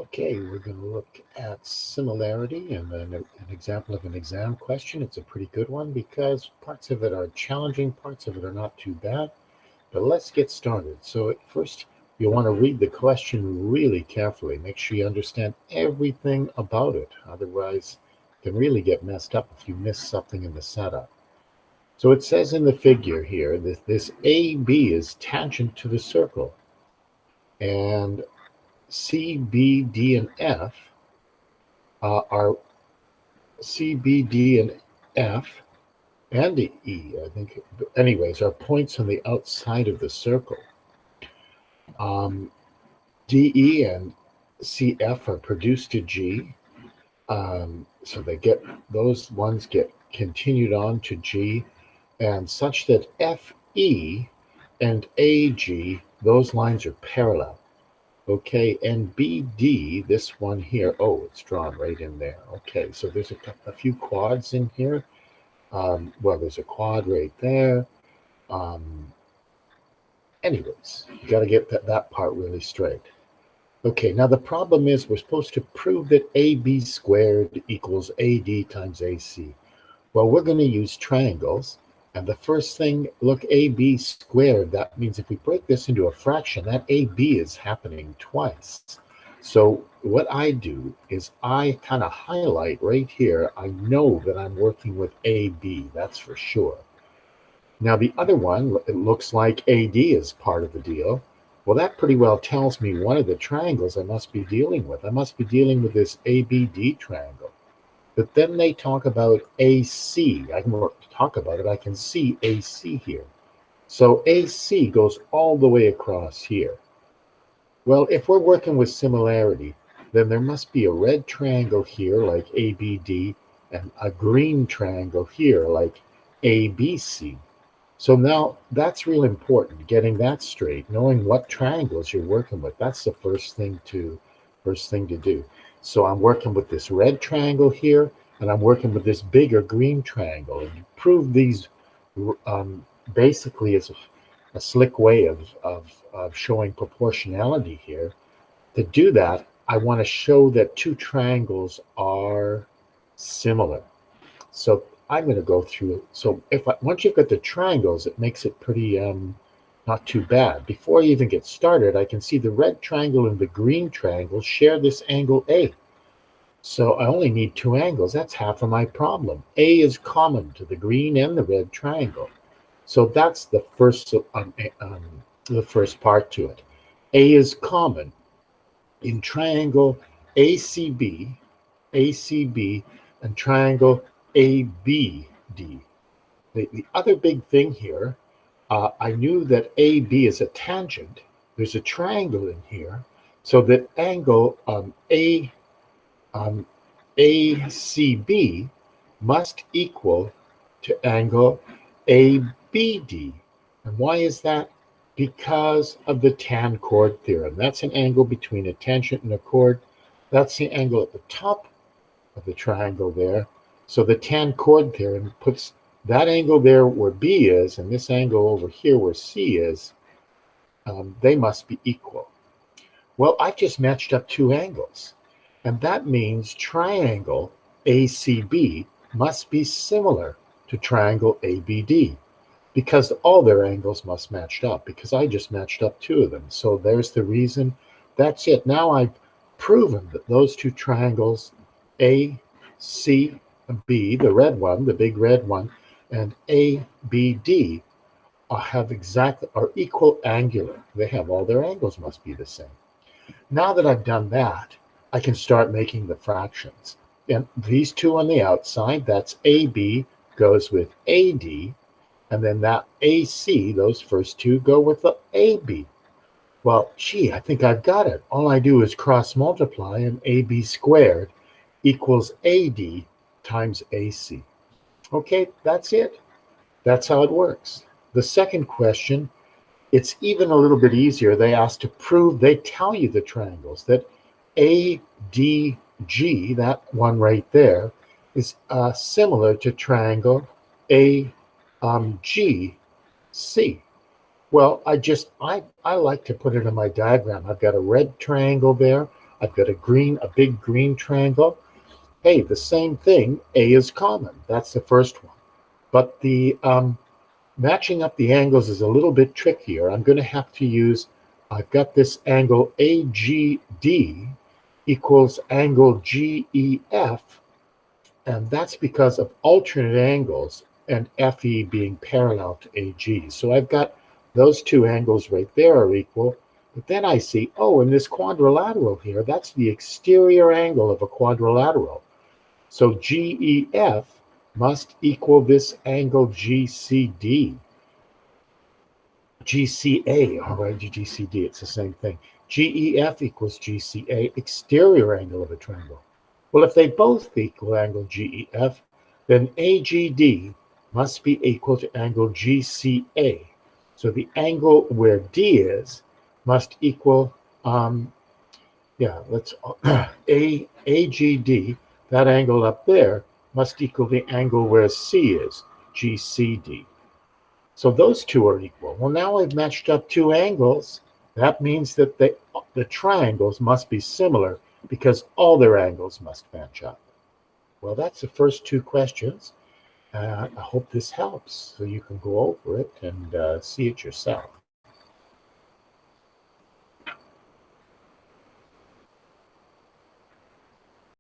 Okay, we're going to look at similarity and an example of an exam question. It's a pretty good one because parts of it are challenging, parts of it are not too bad. But let's get started. So, at first, you'll want to read the question really carefully. Make sure you understand everything about it. Otherwise, it can really get messed up if you miss something in the setup. So, it says in the figure here that this AB is tangent to the circle, and C, B, D, and F are C, B, D, and F and E, I think, anyways, are points on the outside of the circle. Um, D, E, and CF are produced to G. So they get those ones get continued on to G, and such that FE and AG, those lines are parallel. Okay, and BD, this one here, oh, it's drawn right in there. Okay, so there's a few quads in here. Well, there's a quad right there. Um, anyways, you got to get that part really straight. Okay, now the problem is we're supposed to prove that AB squared equals AD times AC. Well, we're going to use triangles. And the first thing, look, AB squared, that means if we break this into a fraction, that AB is happening twice. So what I do is I kind of highlight right here. I know that I'm working with AB, that's for sure. Now the other one, it looks like AD is part of the deal. Well, that pretty well tells me one of the triangles I must be dealing with. I must be dealing with this ABD triangle. But then they talk about AC. I can talk about it. I can see AC here. So AC goes all the way across here. Well, if we're working with similarity, then there must be a red triangle here like ABD and a green triangle here like ABC. So now that's real important, getting that straight, knowing what triangles you're working with. That's the first thing to do. So I'm working with this red triangle here, and I'm working with this bigger green triangle. And you prove these basically as a slick way of showing proportionality here. To do that, I want to show that two triangles are similar. So I'm going to go through. So once you've got the triangles, it makes it pretty not too bad. Before I even get started, I can see the red triangle and the green triangle share this angle A. So I only need two angles. That's half of my problem. A is common to the green and the red triangle. So that's the first part to it. A is common in triangle ACB, ACB, and triangle ABD. The other big thing here, I knew that AB is a tangent. There's a triangle in here, so that angle um, ACB must equal to angle ABD. And why is that? Because of the tan chord theorem. That's an angle between a tangent and a chord. That's the angle at the top of the triangle there. So the tan chord theorem puts that angle there where B is, and this angle over here where C is, they must be equal. Well, I've just matched up two angles, and that means triangle ACB must be similar to triangle ABD because all their angles must match up because I just matched up two of them. So there's the reason. That's it. Now I've proven that those two triangles, A, C, B, the red one, the big red one, and ABD are equal angular. They have all their angles must be the same. Now that I've done that, I can start making the fractions. And these two on the outside, that's AB goes with AD, and then that AC, those first two go with the AB. Well, gee, I think I've got it. All I do is cross multiply, and AB squared equals AD times AC. Okay, that's it. That's how it works. The second question, it's even a little bit easier. They ask to prove, they tell you the triangles, that ADG, that one right there, is similar to triangle AGC. Well, I like to put it in my diagram. I've got a red triangle there. I've got a big green triangle. Hey, the same thing, A is common. That's the first one. But the matching up the angles is a little bit trickier. I'm going to have to use, I've got this angle AGD equals angle GEF, and that's because of alternate angles and FE being parallel to AG. So I've got those two angles right there are equal. But then I see, oh, in this quadrilateral here, that's the exterior angle of a quadrilateral. So GEF must equal this angle GCD. GCA, all right, GCD, it's the same thing. GEF equals GCA, exterior angle of a triangle. Well, if they both equal angle GEF, then AGD must be equal to angle GCA. So the angle where D is must equal, AGD, that angle up there, must equal the angle where C is, GCD. So those two are equal. Well, now I've matched up two angles. That means that the triangles must be similar because all their angles must match up. Well, that's the first two questions. I hope this helps so you can go over it and see it yourself.